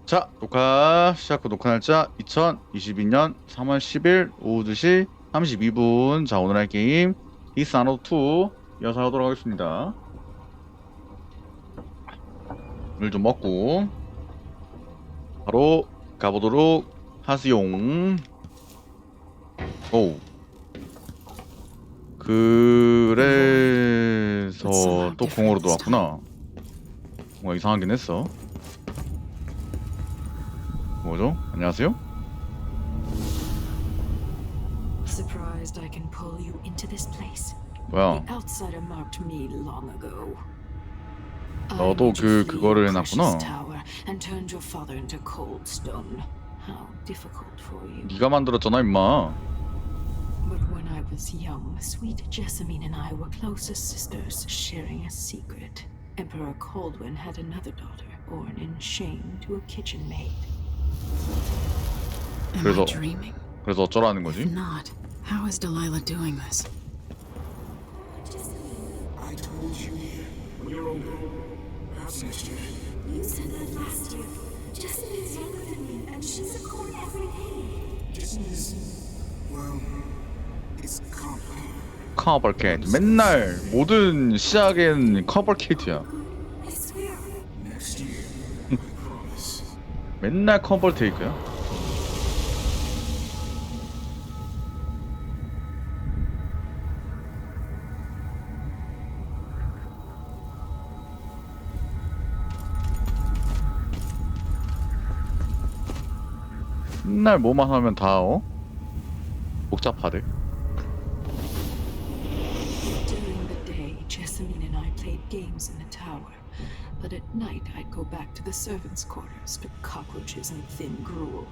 자, 녹화 시작후 녹화 날짜 2022년 3월 10일 오후 2시 32분. 자, 오늘 할 게임 디스아너드 2 이어서 하도록 하겠습니다. 물 좀 먹고 바로 가보도록 하시용. 오. 그래서 또 공으로 돌아왔구나. 뭔가 이상하긴 했어. 뭐죠? 안녕하세요? Surprised I can pull you into this place. 뭐야? The outsider marked me long ago. 너도 그거를 해놨구나. And turned your father into cold stone. How difficult for you. 네가 만들었잖아, 임마. But when I was young, sweet Jessamine and I were close as sisters, sharing a secret. Emperor Coldwin had another daughter, born in shame to a kitchen maid. Am I dreaming? 그래서 어쩌라는 거지? If not, how is Delilah doing this? I told you when you're older, perhaps next year. You said that last year. Jessamine's younger than me, and she's a court every day. This is, well, it's complicated. 커버케이트. 맨날 모든 시작엔 커버케이트야. I swear. Next year, I promise. 맨날 커버테이크야. 맨날 뭐만 하면 다 복잡하대. During the day, Jessamine and I played games in the tower. But at night, I'd go back to the servants' quarters to cockroaches and thin gruel.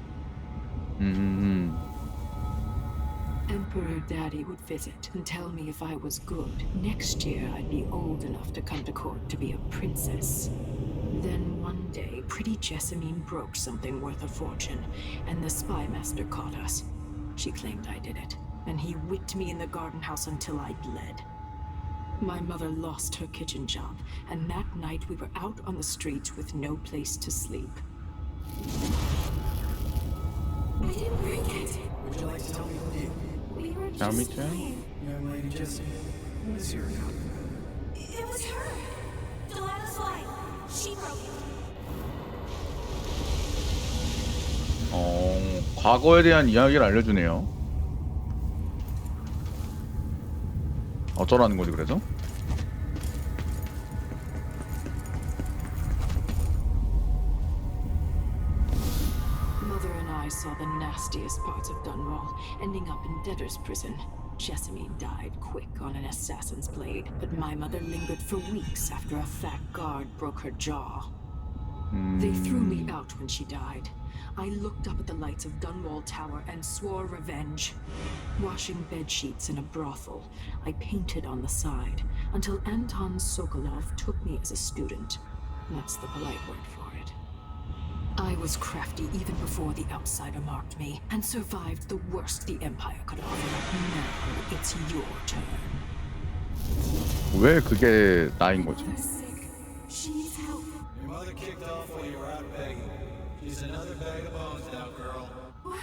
Emperor Daddy would visit and tell me if I was good. Next year, I'd be old enough to come to court to be a princess. Then one day, pretty Jessamine broke something worth a fortune, and the spy master caught us. She claimed I did it, and he whipped me in the garden house until I bled. My mother lost her kitchen job, and that night we were out on the streets with no place to sleep. I didn't break it. Would you like to tell me who did? We were Tell me, just Jen. playing. Young lady Jessie. What is your account? It was her. Delilah's life. She broke it. 과거에 대한 이야기를 알려주네요. 어쩌라는 거지 그래서? Mother and I saw the nastiest parts of Dunwall, ending up in debtor's prison. Jessamine died quick on an assassin's blade, but my mother lingered for weeks after a fat guard broke her jaw. They threw me out when she died. I looked up at the lights of Dunwall Tower and swore revenge. Washing bed sheets in a brothel, I painted on the side until Anton Sokolov took me as a student. That's the polite word for it. I was crafty even before the outsider marked me, and survived the worst the Empire could offer. Now it's your turn. 왜 그게 나인 거지? Mother's sick. She needs help. Your mother kicked off while you were out begging. She's another bag of bones now, girl. What?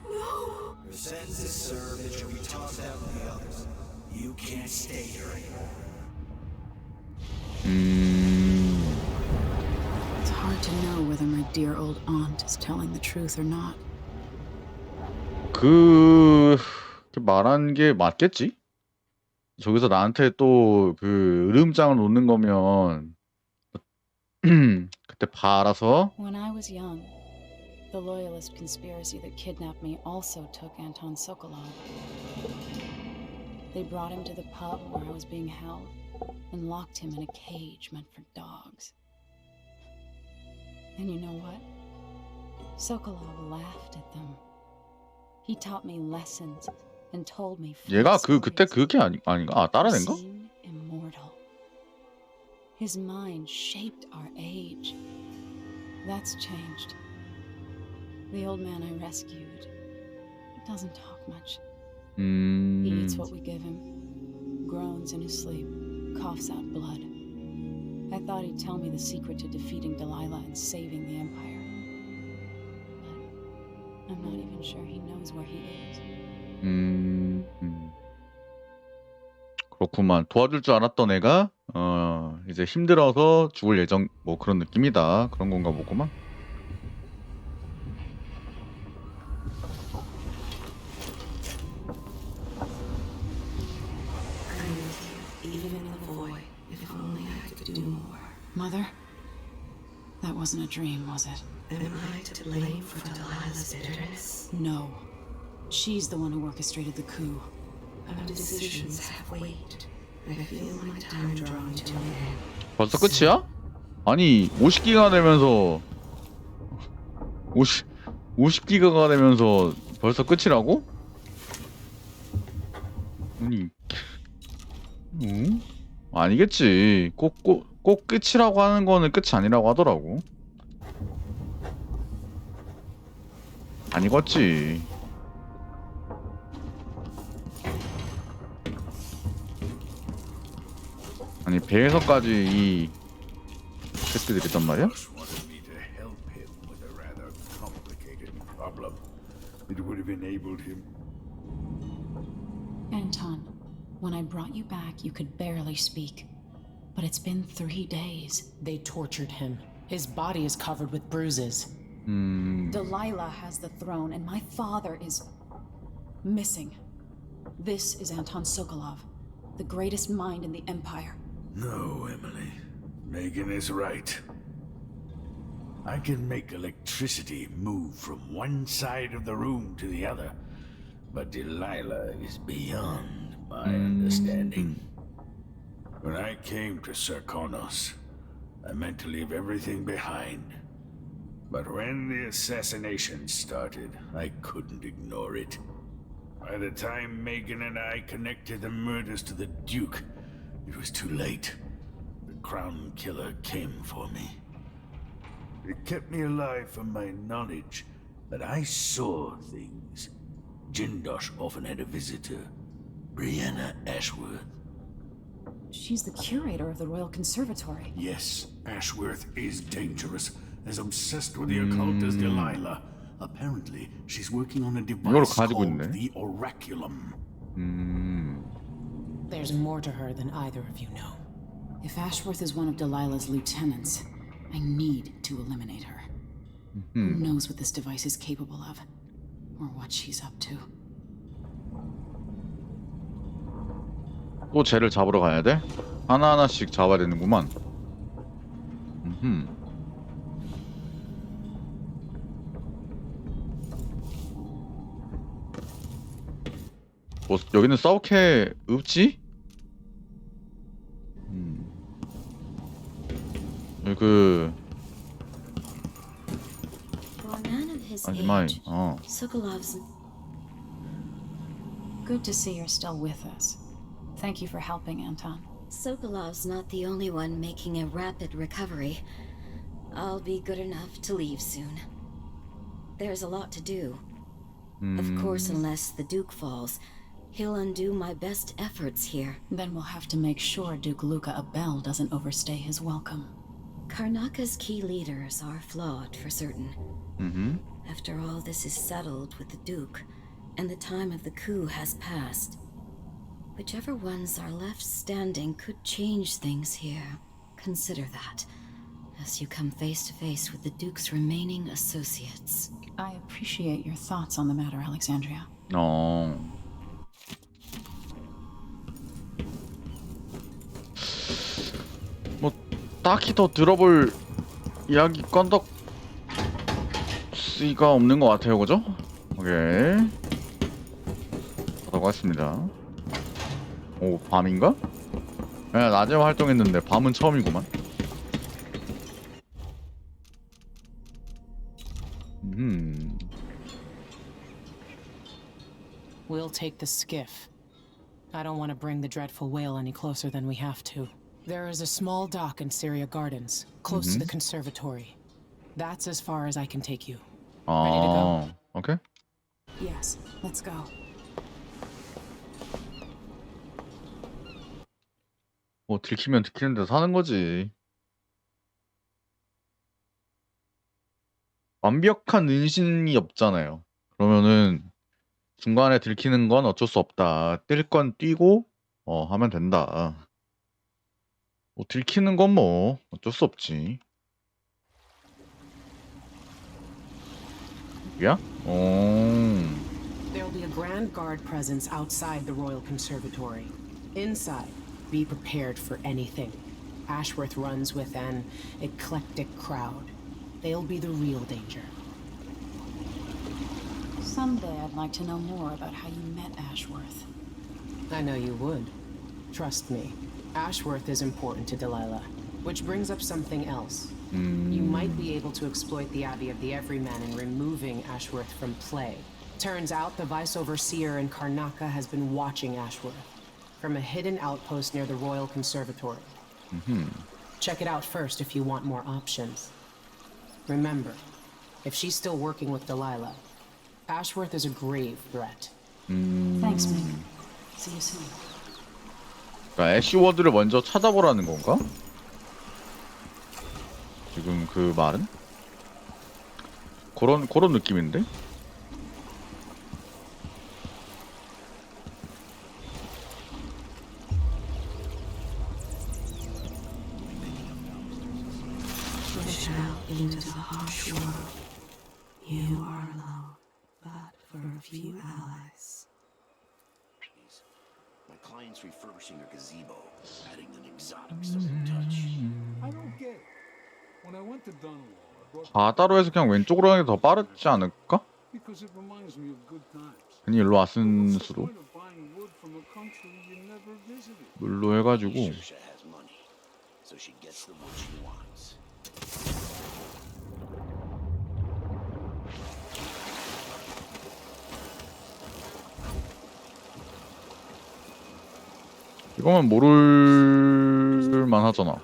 No. Your sentence is served and you'll be tossed out with the others. You can't stay here anymore. It's hard to know whether my dear old aunt is telling the truth or not. 그 말한 게 맞겠지? 저기서 나한테 또 그 으름장을 놓는 거면 그때 봐라서. When I was young, the loyalist conspiracy that kidnapped me also took Anton Sokolov. They brought him to the pub where I was being held and locked him in a cage meant for dogs. And you know what? Sokolov laughed at them. He taught me lessons and told me 얘가 stories. 그때 그게 아닌가? 아, 다른 애인가? Seem immortal. His mind shaped our age. That's changed. The old man I rescued doesn't talk much. He eats what we give him, groans in his sleep, coughs out blood. I thought he'd tell me the secret to defeating Delilah and saving the Empire. I'm not even sure he knows where he is. 그렇구만. 도와줄 줄 알았던 애가 이제 힘들어서 죽을 예정 뭐 그런 느낌이다. 그런 건가 보구만. Even in the void, if only I could do more. Mother? That wasn't a dream, was it? Am I to blame for Delilah's bitterness? No. She's the one who orchestrated the coup. Our decisions have weight. I feel my time drawing to an end. 벌써 끝이야? 아니 50기가 되면서 50기가가 되면서 벌써 끝이라고? 아니 아니겠지. 꼭 끝이라고 하는 거는 끝이 아니라고 하더라고. 아니겠지. 아니 배에서까지 이 새끼들이 있단 말이야? Boss wanted me to help him with a rather complicated problem. It would have enabled him. Anton, when I brought you back, you could barely speak. But it's been 3 days. They tortured him. His body is covered with bruises. Delilah has the throne, and my father is missing. This is Anton Sokolov, the greatest mind in the Empire. No, Emily. Megan is right. I can make electricity move from one side of the room to the other, but Delilah is beyond my understanding. When I came to Sarkonos, I meant to leave everything behind. But when the assassination started, I couldn't ignore it. By the time Megan and I connected the murders to the Duke, it was too late. The Crown Killer came for me. It kept me alive from my knowledge that I saw things. Jindosh often had a visitor, Brianna Ashworth. She's the curator of the Royal Conservatory. Yes, Ashworth is dangerous, as obsessed with the occult as Delilah. Apparently, she's working on a device 가지고 called 있네. the Oraculum. There's more to her than either of you know. If Ashworth is one of Delilah's lieutenants, I need to eliminate her. Who knows what this device is capable of, or what she's up to. 또 쟤를 잡으러 가야 돼? 하나하나씩 잡아야 되는구만. 뭐 여기는 싸우캐 없지? 그 For a man of his 마지막에 age, Sokolov's Good to see you're still with us. Thank you for helping, Anton. Sokolov's not the only one making a rapid recovery. I'll be good enough to leave soon. There's a lot to do. Of course, unless the Duke falls, he'll undo my best efforts here. Then we'll have to make sure Duke Luca Abel doesn't overstay his welcome. Karnaka's key leaders are flawed for certain. After all this is settled with the Duke, and the time of the coup has passed, whichever ones are left standing could change things here. Consider that, as you come face to face with the Duke's remaining associates. I appreciate your thoughts on the matter, Alexandria. 뭐 딱히 더 들어볼 이야기 건덕 수가 없는 것 같아요, 그죠? 오케이. 가도록 하겠습니다. 오, 밤인가? 네, 낮에 활동했는데 밤은 처음이구만. We'll take the skiff. I don't want to bring the dreadful whale any closer than we have to. There is a small dock in Syria Gardens, close to the conservatory. That's as far as I can take you. Ready to go? 오케이. Yes, let's go. 뭐 들키면 들키는 데서 사는 거지. 완벽한 은신이 없잖아요. 그러면은 중간에 들키는 건 어쩔 수 없다. 뛸 건 뛰고 하면 된다. 뭐 들키는 건 뭐 어쩔 수 없지. 여기야? There'll be a grand guard presence outside the Royal Conservatory. Inside, be prepared for anything. Ashworth runs with an eclectic crowd. They'll be the real danger. Someday I'd like to know more about how you met Ashworth. I know you would. Trust me. Ashworth is important to Delilah, which brings up something else. You might be able to exploit the Abbey of the Everyman in removing Ashworth from play. Turns out the Vice Overseer in Karnaca has been watching Ashworth from a hidden outpost near the Royal Conservatory. Check it out first if you want more options. Remember, if she's still working with Delilah, Ashworth is a grave threat. Thanks, Mick. See you soon. 그러니까 애쉬워드를 먼저 찾아보라는 건가? 지금 그 말은? 그런 느낌인데? Into the harsh world. You are alone, but for a few allies. My client's refurbishing her gazebo, adding an exotic southern touch. I don't get it. When I went to Dunwall, I brought 바다로 해서 그냥 왼쪽으로 하는 게 더 빠르지 않을까? because it reminds me of good times. 괜히 일로 왔은 What's the 수로 point of buying wood from a country you never visited? 물로 해가지고 Shusha has money, so she gets the wood she wants. 이거면 모를만 하잖아.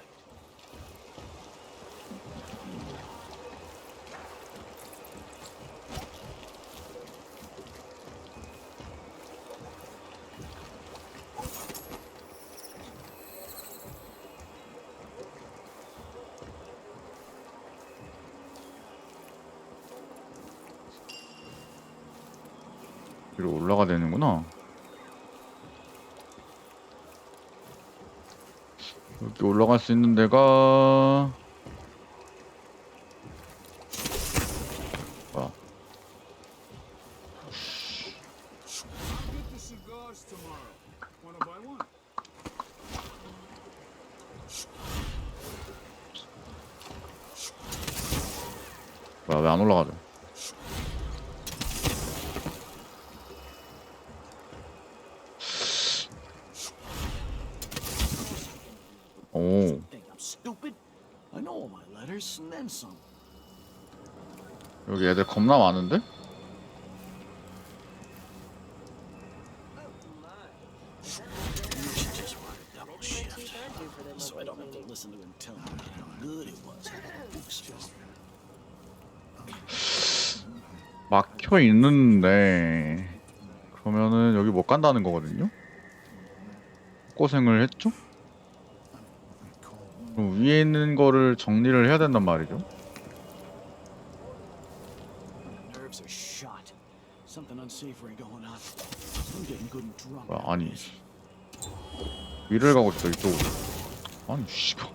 위로 올라가야 되는구나. 여기 올라갈 수 있는 데가 뭐야? Get the cigars tomorrow. Wanna buy one? 뭐야 왜 안 올라가죠? 오, Think I'm stupid? I know all my letters and then some. 여기 애들 겁나 많은데? You should just work a double shift, so I don't have to listen to him tell me how good it was. 막혀 있는데 그러면은 여기 못 간다는 거거든요? 고생을 했죠? 그럼 위에 있는 거를 정리를 해야 된단 말이죠. Nerves are shot. Something unsavory going on. I'm getting good and drunk. 뭐야, 아니 위를 가고 있어 이쪽으로. 아니 씨발.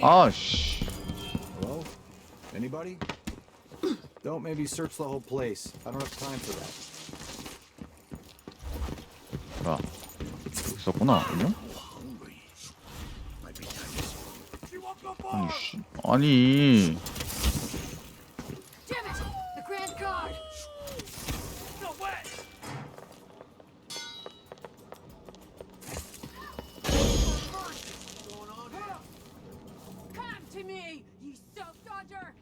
아씨. Hello? Anybody? Don't maybe search the whole place. I don't have time for that. 뭐야 있었구나 그냥? Hungry. Might be time to 아니 씨 아니 Damn it! The Grand Guard! Come to me, you self-dodger!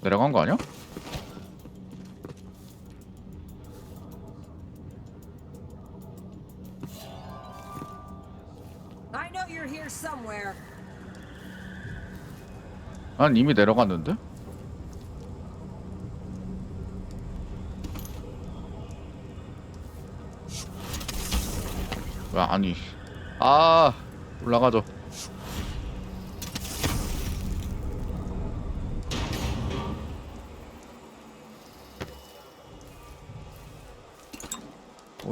내려간 거 아니야? I know you're here somewhere. 난 이미 내려갔는데? 왜 아니 아 올라가죠.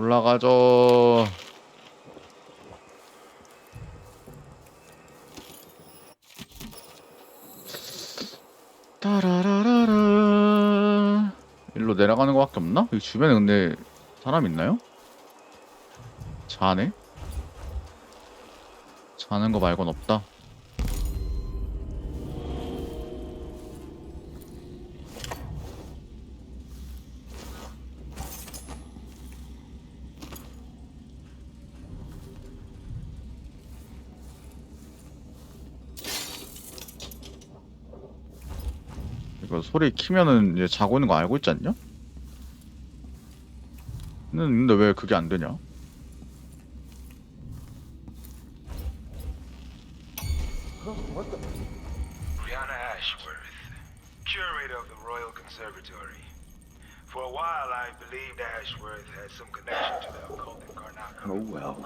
올라가죠. 따라라라라. 일로 내려가는 거밖에 없나? 여기 주변에 근데 사람 있나요? 자네? 자는 거 말곤 없다. 이거 소리 키면은 이제 자고 있는 거 알고 있지 않냐? 근데 왜 그게 안 되냐? Brianna Ashworth, curator of the Royal Conservatory. For a while, I believed Ashworth had some connection to the occult in Karnak. Oh well.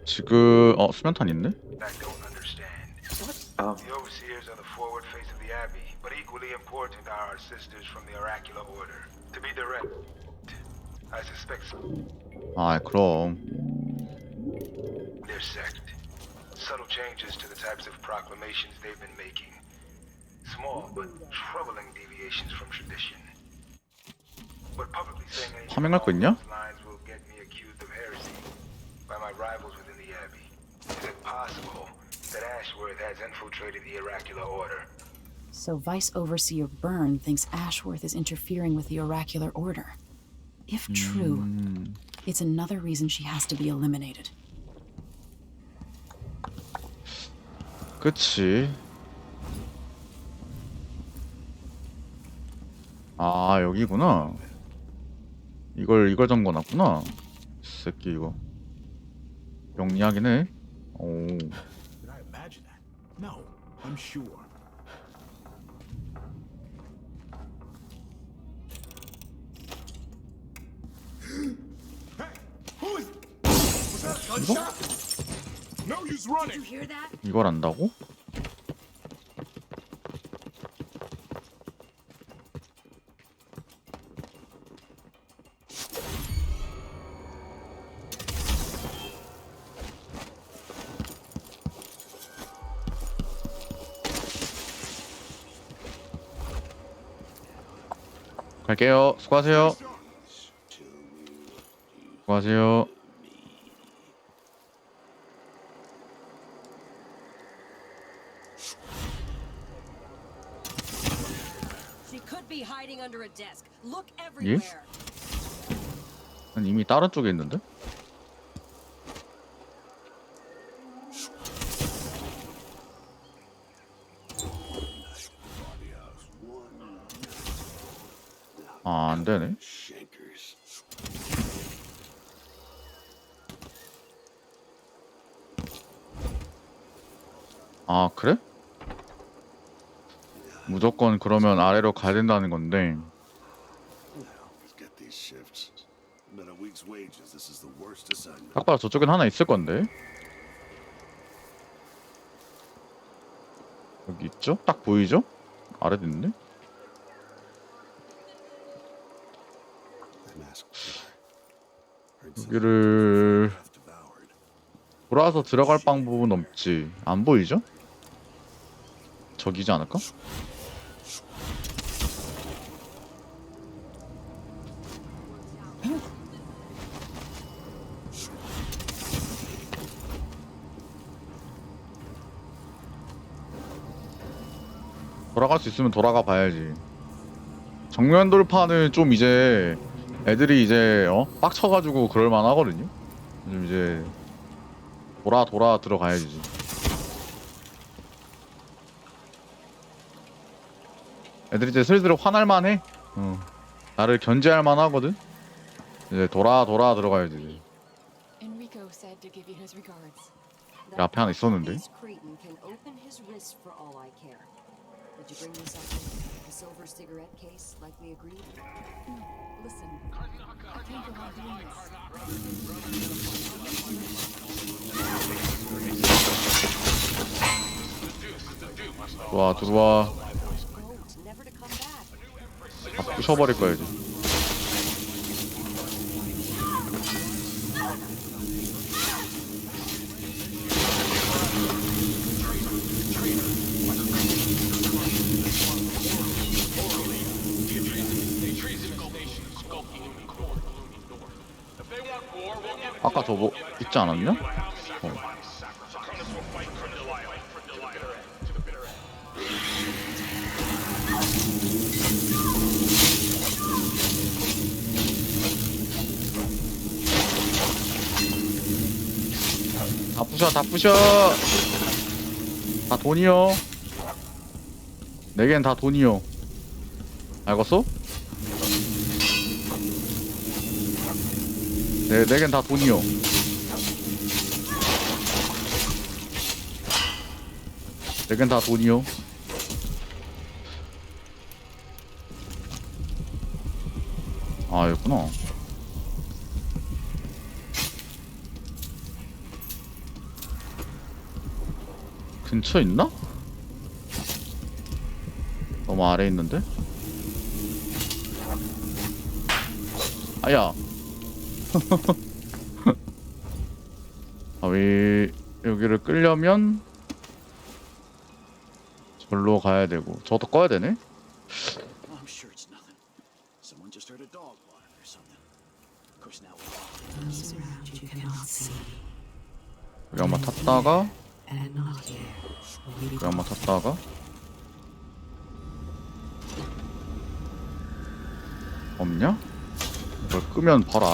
지금 수면탄 있네? I don't understand. The overseers are the forward face of the Abbey, but equally important are our sisters from the Oracular Order. To be direct, I suspect 아, 그럼. their sect. Subtle changes to the types of proclamations they've been making. Small but troubling deviations from tradition. But publicly saying anything 파밍할 거 along 있냐? those lines will get me accused of heresy by my rivals within the Abbey. Is it possible that Ashworth has infiltrated the Oracular Order? So Vice Overseer Byrne thinks Ashworth is interfering with the Oracular Order. If true, it's another reason she has to be eliminated. 그치. 아, 여기구나. 이걸 적어놨구나. 이 새끼 이거 영리하긴 해. 오. Did I imagine that? No, I'm sure. No use running. You hear that? 이걸 안다고? 갈게요. 수고하세요. 수고하세요. She could be hiding under a desk. Look 예? everywhere. 난 이미 다른 쪽에 있는데? 아, 안 되네. 아, 그래? 무조건 그러면 아래로 가야 된다는 건데. 딱 봐도 저쪽엔 하나 있을 건데. 여기 있죠? 딱 보이죠? 아래도 있네. 여기를 돌아서 들어갈 방법은 없지. 안 보이죠? 저기지 않을까? 돌아갈 수 있으면 돌아가 봐야지. 정면 돌파는 좀 이제 애들이 이제 빡쳐가지고 그럴만 하거든요. 좀 이제 돌아 들어가야지. 애들이 이제 슬슬 화날만해. 나를 견제할만 하거든. 이제 돌아 들어가야지. Enrico said to give you his regards. 이 앞에 하나 있었는데. This cretin can open his wrist for all I care. Did you bring me something? A silver cigarette case, like we agreed? Listen, I can't go on doing this. 들어와. Goat, never to come back. 다 부셔버릴 거야 이제. 더 뭐 있지 않았냐? 다 부셔, 다 부셔. 다 돈이요. 내겐 다 돈이요. 알겠어? 내겐 다 돈이요. 내겐 다 돈이요. 아, 여기구나. 근처 있나? 너무 아래 있는데? 아야. 아, 왜 여기를 끌려면 절로 가야 되고 저도 꺼야 되네? I'm sure it's nothing. Someone just heard a dog bark or something. Of course now 여기 한번 탔다가 여기 한번 탔다가 없냐? 이걸 끄면 바로